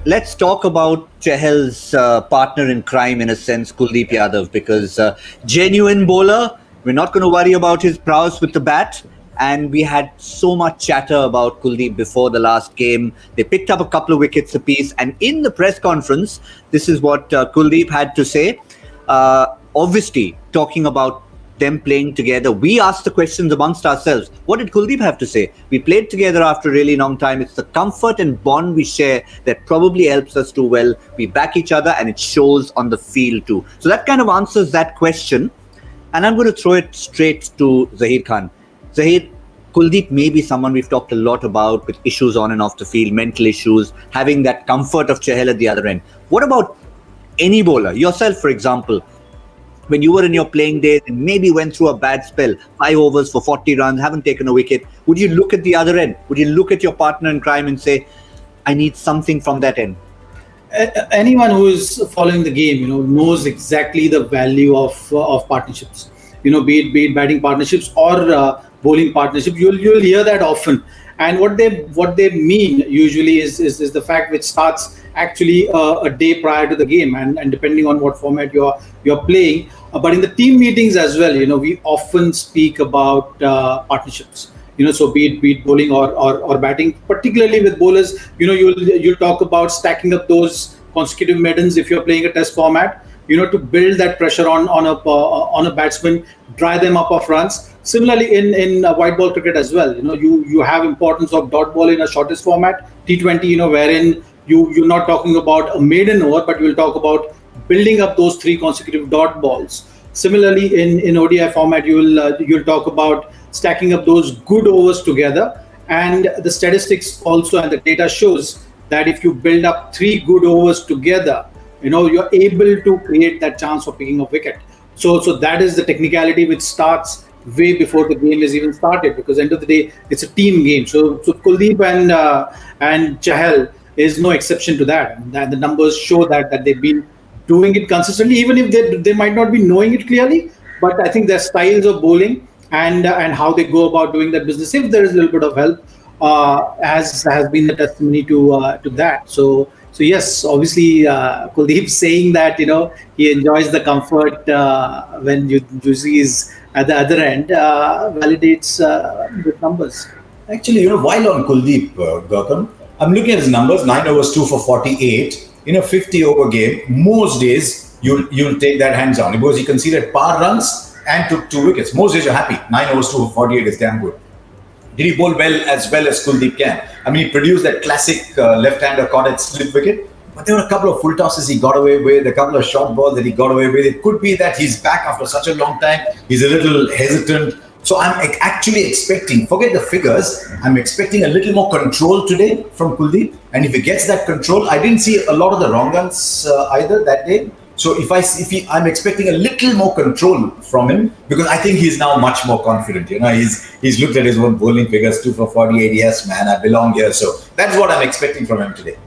let's talk about Chahal's partner in crime, in a sense, Kuldeep Yadav, because genuine bowler. We're not going to worry about his prowess with the bat. And we had so much chatter about Kuldeep before the last game. They picked up a couple of wickets apiece. And in the press conference, this is what Kuldeep had to say. Obviously, talking about them playing together, we asked the questions amongst ourselves. What did Kuldeep have to say? We played together after a really long time. It's the comfort and bond we share that probably helps us do well. We back each other and it shows on the field too. So that kind of answers that question. And I'm going to throw it straight to Zaheer Khan. Zaheer, Kuldeep may be someone we've talked a lot about with issues on and off the field, mental issues, having that comfort of Chahal at the other end. What about any bowler? Yourself, for example, when you were in your playing days and maybe went through a bad spell, 5 overs for 40 runs, haven't taken a wicket, would you look at the other end? Would you look at your partner in crime and say, I need something from that end? Anyone who is following the game, knows exactly the value of partnerships. Be it batting partnerships or bowling partnerships. You'll hear that often. And what they mean usually is the fact which starts actually a day prior to the game, and depending on what format you're playing. But in the team meetings as well, we often speak about partnerships. So be it bowling or batting, particularly with bowlers, you'll talk about stacking up those consecutive maidens if you're playing a test format, to build that pressure on a batsman, dry them up of runs. Similarly, in white ball cricket as well, you have importance of dot ball in a shortest format, T20, wherein you're not talking about a maiden over, but you'll talk about building up those 3 consecutive dot balls. Similarly, in ODI format, you'll talk about stacking up those good overs together. And the statistics also and the data shows that if you build up 3 good overs together, you're able to create that chance for picking a wicket. So that is the technicality which starts way before the game is even started, because end of the day, it's a team game. So Kuldeep and Chahal is no exception to that. And the numbers show that they've been doing it consistently, even if they might not be knowing it clearly. But I think their styles of bowling and how they go about doing that business, if there is a little bit of help, has been the testimony to that. So yes, obviously Kuldeep saying that he enjoys the comfort when Juicy is at the other end validates with numbers. Actually, while on Kuldeep, Gautam, I'm looking at his numbers: 9 overs, 2 for 48 in a 50-over game. Most days you'll take that hands down because he conceded par runs and took 2 wickets. Most days you're happy. 9 overs, 2 for 48 is damn good. Did he bowl well as Kuldeep can? I mean, he produced that classic left-hander caught at slip wicket. But there were a couple of full tosses he got away with, a couple of short balls that he got away with. It could be that he's back after such a long time. He's a little hesitant. So I'm actually expecting, forget the figures, I'm expecting a little more control today from Kuldeep. And if he gets that control, I didn't see a lot of the wrong runs either that day. So I'm expecting a little more control from him, because I think he's now much more confident. He's looked at his own bowling figures, 2 for 48. Yes, man, I belong here. So that's what I'm expecting from him today.